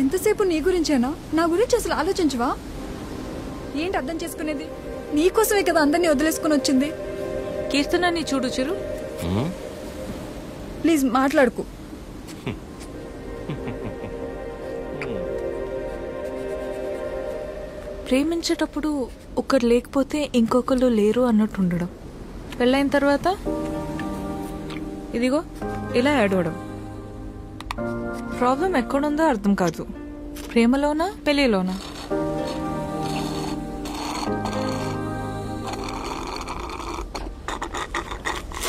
ఎంతసేపు నీ గురించేనా? నా గురించి అసలు ఆలోచించవా? ఏంటి అర్థం చేసుకునేది? నీకోసమే కదా అందరినీ వదిలేసుకుని వచ్చింది. కీర్తనాన్ని చూడు చిరు. ప్లీజ్ మాట్లాడుకు. ప్రేమించేటప్పుడు ఒకరు లేకపోతే ఇంకొకరు లేరు అన్నట్టు ఉండడం, పెళ్ళైన తర్వాత ఇదిగో ఇలా ఏడవడం. ప్రాబ్లం ఎక్కడుందో అర్థం కాదు. ప్రేమలోనా పెళ్లిలోనా?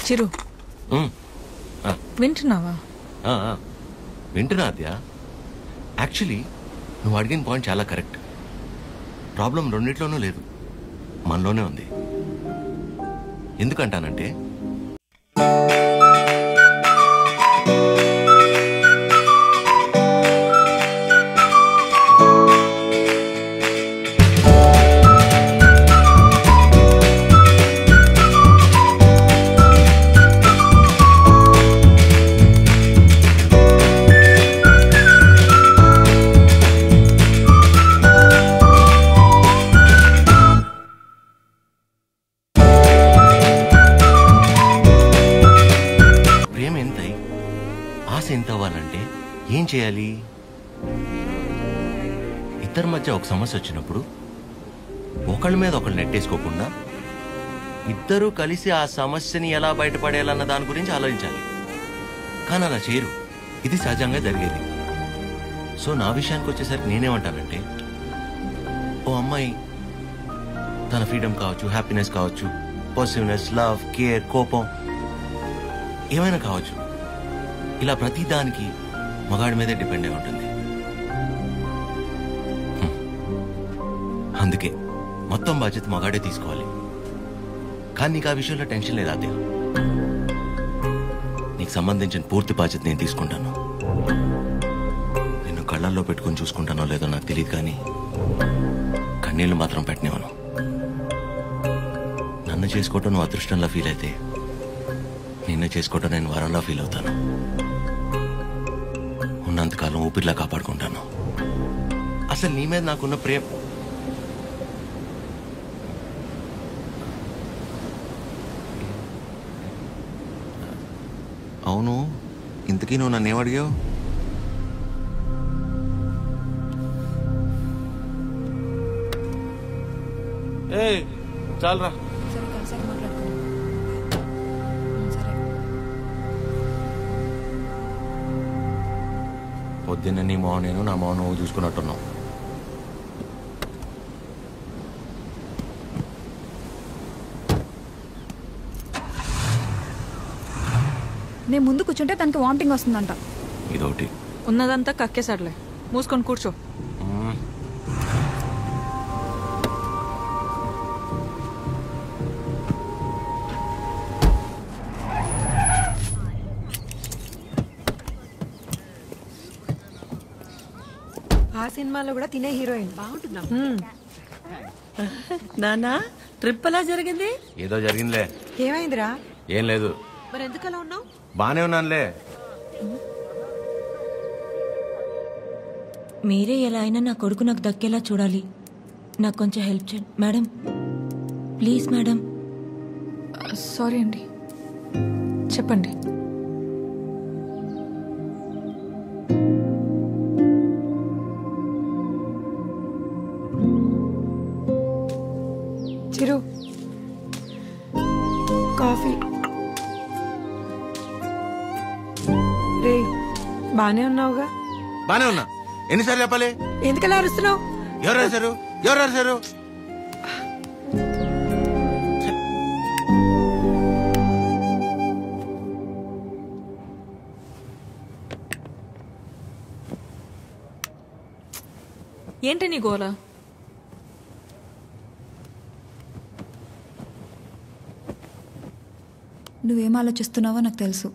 చిరు వింటున్నావా? వింటున్నా అద్య. యాక్చువల్లీ నువ్వు అడిగిన పాయింట్ చాలా కరెక్ట్. ప్రాబ్లం రెండిట్లోనూ లేదు, మనలోనే ఉంది. ఎందుకంటానంటే ఏం చేయాలి? ఇద్దరి మధ్య ఒక సమస్య వచ్చినప్పుడు ఒకళ్ళ మీద ఒకళ్ళు నెట్టేసుకోకుండా ఇద్దరూ కలిసి ఆ సమస్యని ఎలా బయటపడేయాలన్న దాని గురించి ఆలోచించాలి. కానీ అలా చేయరు. ఇది సహజంగా జరిగేది. సో నా విషయానికి వచ్చేసరికి నేనేమంటానంటే, ఓ అమ్మాయి తన ఫ్రీడమ్ కావచ్చు, హ్యాపీనెస్ కావచ్చు, పాజిటివ్నెస్, లవ్, కేర్, కోపం ఏమైనా కావచ్చు, ఇలా ప్రతి దానికి మగాడి మీదే డిపెండ్ అయి ఉంటుంది. అందుకే మొత్తం బాధ్యత మగాడే తీసుకోవాలి. కానీ నీకు ఆ విషయంలో టెన్షన్ లేదా అదే? నీకు సంబంధించిన పూర్తి బాధ్యత నేను తీసుకుంటాను. నిన్ను కళ్ళల్లో పెట్టుకుని చూసుకుంటానో లేదో నాకు తెలియదు, కానీ కన్నీళ్లు మాత్రం పెట్టనివ్వను. నన్ను చేసుకోవటం నువ్వు అదృష్టంలా ఫీల్ అయితే, నిన్ను చేసుకోవటం నేను వరంలా ఫీల్ అవుతాను. ఉన్నంతకాలం ఊపిరిలా కాపాడుకుంటాను. అసలు నీ మీద నాకున్న ప్రేమ అవును. ఇంతకీ నువ్వు నన్ను ఏమడిగావు? చాలరా. పొద్దున్న నీ మోహన్ నేను, నా మోహన్ నువ్వు చూసుకున్నట్టున్నావు. నేను ముందు కూర్చుంటే తనకి వామిటింగ్ వస్తుందంట. ఇదొకటి. ఉన్నదంతా కక్కేసాడులే, మూసుకొని కూర్చో. ఆ సినిమాలో కూడా తినే హీరోయిన్ బాగుంటుందా? నానా ట్రిప్ ఎలా జరిగింది? ఏదో జరిగిందిలే. ఏమైందిరా? ఏం లేదు. మరి ఎందుకు అలా ఉన్నావు? బానే ఉన్నానులే. మీరే ఎలా అయినా నా కొడుకు నాకు దక్కేలా చూడాలి. నాకు కొంచెం హెల్ప్ చేయండి మేడం, ప్లీజ్ మేడం. సారీ అండి, చెప్పండి. చిరు, కాఫీ. రే, బానే ఉన్నావుగా? బానే ఉన్నా. ఎన్నిసార్లు చెప్పాలి? ఎందుకలా అరుస్తున్నావు? ఎవరు రాశారు? ఎవరు రాశారు? ఏంటి నీ గోల? నువ్వేం ఆలోచిస్తున్నావో నాకు తెలుసు.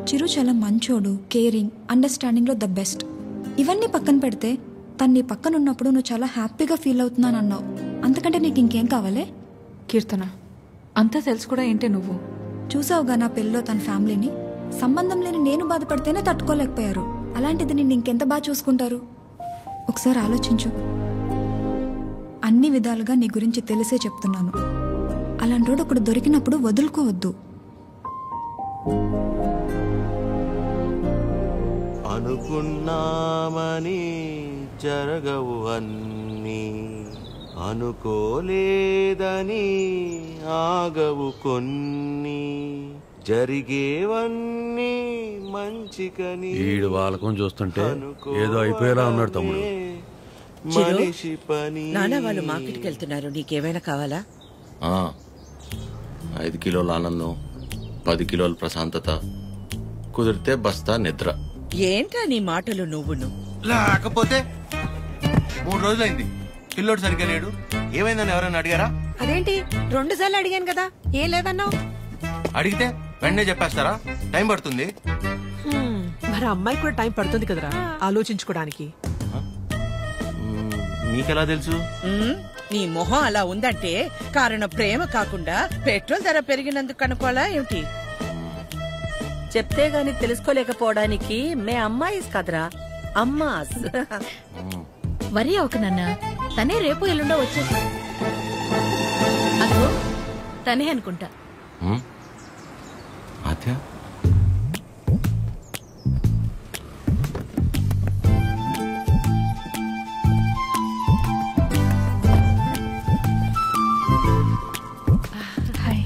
చిరు చాలా మంచోడు, కేరింగ్, అండర్స్టాండింగ్లో ద బెస్ట్. ఇవన్నీ పక్కన పెడితే తను నీ పక్కన ఉన్నప్పుడు నువ్వు చాలా హ్యాపీగా ఫీల్ అవుతున్నాను అన్నావు. అంతకంటే నీకు ఇంకేం కావాలే? కీర్తన, అంతా తెలుసు కూడా ఏంటి నువ్వు? చూసావుగా నా పెళ్ళిలో తన ఫ్యామిలీని. సంబంధం లేని నేను బాధపడితేనే తట్టుకోలేకపోయారు. అలాంటిది నిన్ను ఇంకెంత బాగా చూసుకుంటారు? ఒకసారి ఆలోచించు. అన్ని విధాలుగా నీ గురించి తెలిసే చెప్తున్నాను. అలాంటోడు ఒకడు దొరికినప్పుడు వదులుకోవద్దు. అనుకున్నామని జరగవు అన్నీ, అనుకోలేదని ఆగవు కొన్ని, జరిగేవన్నీ మంచికని. ఈడు వాళ్ళకం చూస్తుంటే ఏదో అయిపోయేలా ఉన్నాడు తమ్ముడు. మనిషి పని. నాన్న వాళ్ళు మార్కెట్కి వెళ్తున్నారు, నీకేమైనా కావాలా? 5 కిలోల ఆనందం, 10 కిలోల ప్రశాంతత, కుదిరితే బస్తా నిద్ర. ఏంటా నీ మాటలు నువ్వును? లేకపోతే 3 రోజులైంది పిల్లోడు సరిగ్గా లేడు. ఏమైందని ఎవరైనా అడిగారా? అదేంటి 2 సార్లు అడిగాను కదా, ఏం లేదన్నావు? అడిగితే వెంటనే చెప్పేస్తారా? టైం పడుతుంది. మరి అమ్మాయి కూడా టైం పడుతుంది కదరా ఆలోచించుకోవడానికి. మీకెలా తెలుసు? నీ మొహం అలా ఉందంటే కారణం ప్రేమ కాకుండా పెట్రోల్ ధర పెరిగినందుకు కనుకోవాలా ఏమిటి? చెప్తే గాని తెలుసుకోలేకపోవడానికి మే అమ్మాయిస్ కదరా, అమ్మాస్. వరి ఒక నాన్న, తనే రేపు ఎల్లుండో వచ్చేసి. అదో తనే అనుకుంటా. ఆద్య,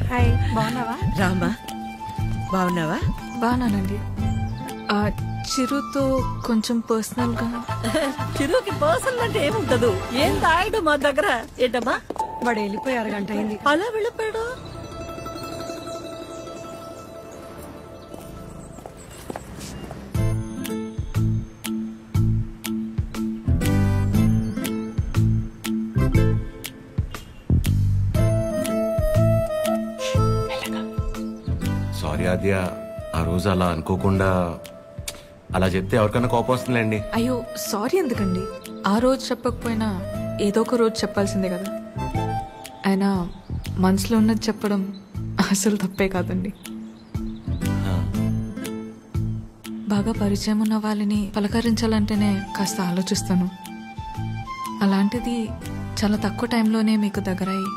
హాయ్, బాగున్నావా? రామా, బాగున్నావా? బాగానండి. చిరుతో కొంచెం పర్సనల్ గా. చిరుకి పర్సనల్ అంటే ఏముంటదు, ఏం తాగడు మా దగ్గర. ఏంటమ్మా వాడు వెళ్ళిపోయి 1 గంట అయింది. అలా వెళ్ళిపోయాడు? సారీ ఆద్య, ఆ రోజు అలా అనుకోకుండా అలా చెప్తే ఎవరికైనా కోపం వస్తుందండి. అయ్యో సారీ ఎందుకండి, ఆ రోజు చెప్పకపోయినా ఏదో ఒక రోజు చెప్పాల్సిందే కదా. అయినా మనసులో ఉన్నది చెప్పడం అసలు తప్పే కాదండి. బాగా పరిచయం ఉన్న వాళ్ళని పలకరించాలంటేనే కాస్త ఆలోచిస్తాను. అలాంటిది చాలా తక్కువ టైంలోనే మీకు దగ్గరయ్యి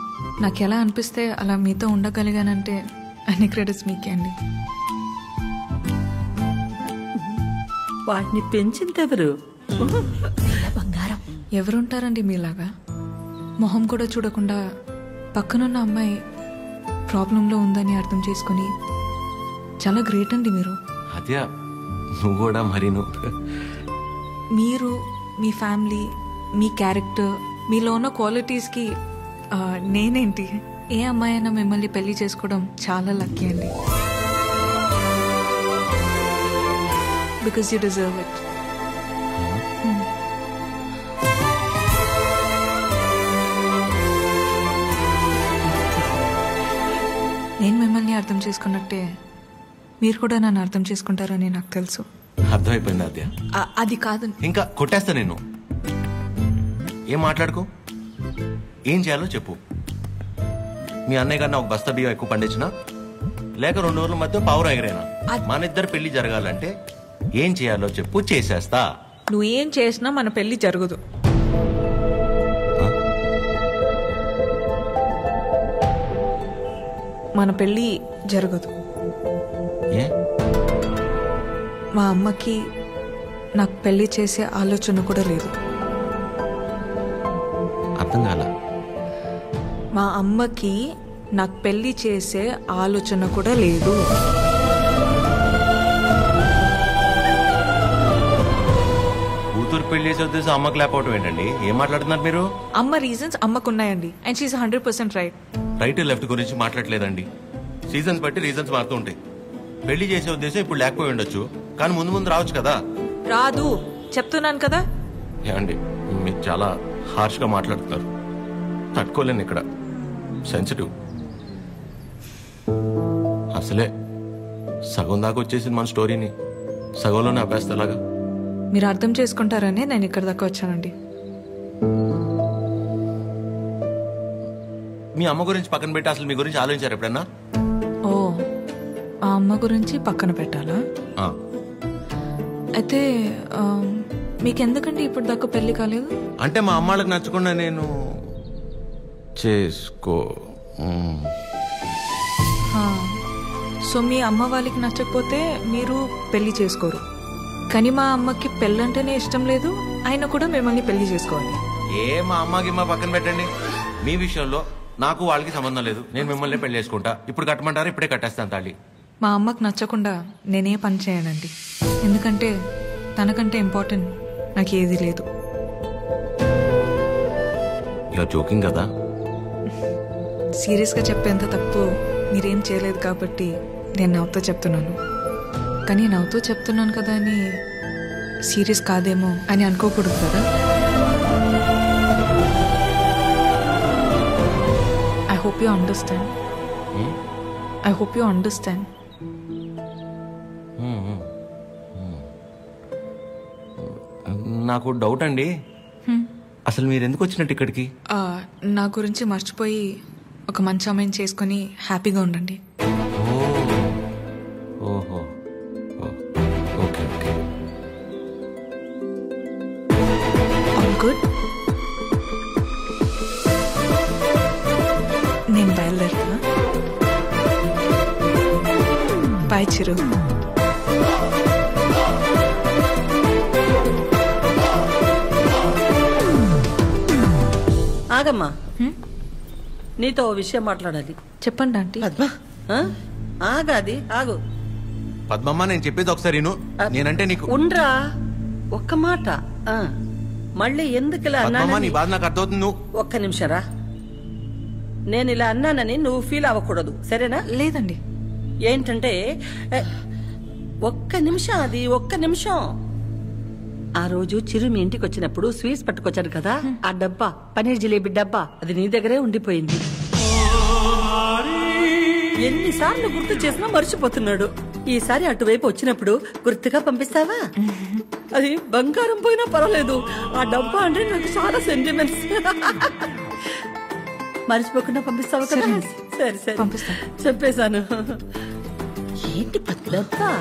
నాకు ఎలా అనిపిస్తే అలా మీతో ఉండగలిగానంటే అన్ని క్రెడిట్స్ మీకే అండి. వాటిని పెంచిందెవరు? బంగారం. ఎవరుంటారండి మీలాగా? మొహం కూడా చూడకుండా పక్కనున్న అమ్మాయి ప్రాబ్లంలో ఉందని అర్థం చేసుకుని చాలా గ్రేట్ అండి మీరు. ఆద్య, నువ్వు కూడా మరి మీరు, మీ ఫ్యామిలీ, మీ క్యారెక్టర్, మీలో ఉన్న క్వాలిటీస్కి నేనేంటి? ఏ అమ్మాయి అయినా మిమ్మల్ని పెళ్లి చేసుకోవడం చాలా లక్కీ అండి. Because you deserve it. నేను మిమ్మల్ని అర్థం చేసుకున్నట్టే మీరు కూడా నన్ను అర్థం చేసుకుంటారని నాకు తెలుసు. అర్థమైపోయింది ఆద్య. అది కాదు, ఇంకా కొట్టేస్తా నేను. ఏం మాట్లాడుకో, ఏం చేయాలో చెప్పు. మీ అన్నయ్య కన్నా 1 బస్తా బియ్యం ఎక్కువ పండించినా, లేక 2 రోజుల మధ్య పావురు ఎగరేనా, మన ఇద్దరు పెళ్లి జరగాలంటే ఏం చేయాలో చెప్పు, చేసేస్తా. నువ్వేం చేసినా మన పెళ్లి జరగదు. మన పెళ్లి జరగదు. ఏ? మా అమ్మకి నాకు పెళ్లి చేసే ఆలోచన కూడా లేదు. అర్థం కాల. మా అమ్మకి నాకు పెళ్లి చేసే ఆలోచన కూడా లేదు. కూతురు పెళ్లి చేసే ఉద్దేశం అమ్మకి లేకపోవటం ఏంటండి? ఏం మాట్లాడుతున్నారు మీరు? అమ్మ రీజన్స్ అమ్మకున్నాయండి, and she's 100% right. Right left గురించి మాట్లాడలేదండి. సీజన్స్ బట్టి రీజన్స్ మారుతూ ఉంటాయి. పెళ్లి చేసే ఉద్దేశం ఇప్పుడు లేకపోయి ఉండొచ్చు, కానీ ముందు ముందు రావచ్చు కదా. రాదు చెప్తున్నాను కదా. ఏమండి, మీరు చాలా హార్ష్ గా మాట్లాడుతున్నారు. తట్టుకోలేను. ఇక్కడ సెన్సిటివ్. అసలే సగం దాకా వచ్చేసింది మన స్టోరీని, సగంలోనే ఆపేస్తేలాగా. మీరు అర్థం చేసుకుంటారనే నేను ఇక్కడ దాకా వచ్చానండి. మీ అమ్మ గురించి పక్కన పెట్టి అసలు మీ గురించి ఆలోచించారు ఎప్పుడన్నా? ఓ ఆ అమ్మ గురించి పక్కన పెట్టాలా? ఆ, అయితే మీకెందుకండి ఇప్పుడు దాకా పెళ్లి కాలేదు? అంటే మా అమ్మాళ్ళకి నచ్చకుండా నేను చేసుకో సో మీ అమ్మ వాళ్ళకి నచ్చకపోతే మీరు పెళ్లి చేసుకోరు. కానీ మా అమ్మకి పెళ్ళంటేనే ఇష్టం లేదు, ఆయన కూడా మిమ్మల్ని పెళ్లి చేసుకోవాలి. మా అమ్మకి మా పక్కన పెట్టండి. మీ విషయంలో నాకు వాళ్ళకి సంబంధం లేదు. నేను మిమ్మల్ని పెళ్లి చేసుకుంటా. ఇప్పుడు కట్టమంటారా? ఇప్పుడే కట్టేస్తాను తాళి. మా అమ్మకి నచ్చకుండా నేనే పని చేయనండి. ఎందుకంటే తనకంటే ఇంపార్టెంట్ నాకు ఏది లేదు. ఇలా జోకింగ్ కదా? సీరియస్గా చెప్పేంత తప్పు మీరేం చేయలేదు కాబట్టి నేను నవ్వుతో చెప్తున్నాను. కానీ నవ్వుతో చెప్తున్నాను కదా అని సీరియస్ కాదేమో అని అనుకోకూడదు కదా. I hope you understand. I hope you understand. నాకు డౌట్ అండి, అసలు మీరు ఎందుకు వచ్చినట్టు ఇక్కడికి? నా గురించి మర్చిపోయి ఒక మంచి అమ్మాయిని చేసుకుని హ్యాపీగా ఉండండి. ఓహో, ఓకే ఓకే. All good. నేను బయలుదేరుతా. బాయ్ చిరు. ఆగమ్మా, నీతో ఓ విషయం మాట్లాడాలి. చెప్పండి ఆంటీ. పద్మ, ఆగాది ఆగు. పద్మమ్మ, నేను చెప్పేది ఒకసారి విను. నేనంటే నీకు ఉండ్రా, ఒక్క మాట. మళ్ళీ ఎందుకు ఇలా పద్మమ్మ, నీ అన్నానని బాధ నాకు అర్థమవుతుంది. నువ్వు ఒక్క నిమిషం రా. నేను ఇలా అన్నానని నువ్వు ఫీల్ అవ్వకూడదు, సరేనా? లేదండి. ఏంటంటే ఒక్క నిమిషం, అది ఒక్క నిమిషం. ఆ రోజు చిరు మీ ఇంటికి వచ్చినప్పుడు స్వీట్స్ పట్టుకొచ్చాడు కదా, ఆ డబ్బా, పనీర్ జిలేబీ డబ్బా, అది నీ దగ్గరే ఉండిపోయింది. ఎన్నిసార్లు గుర్తు చేసినా మర్చిపోతున్నాడు. ఈసారి అటువైపు వచ్చినప్పుడు గుర్తుగా పంపిస్తావా? అది బంగారం పోయినా పర్వాలేదు, ఆ డబ్బా అంటే నాకు చాలా సెంటిమెంట్స్. మర్చిపోకుండా పంపిస్తావా కదా? సరే సరే పంపిస్తా. చెప్పేశాను. ఏంటి డబ్బా?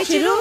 చిరు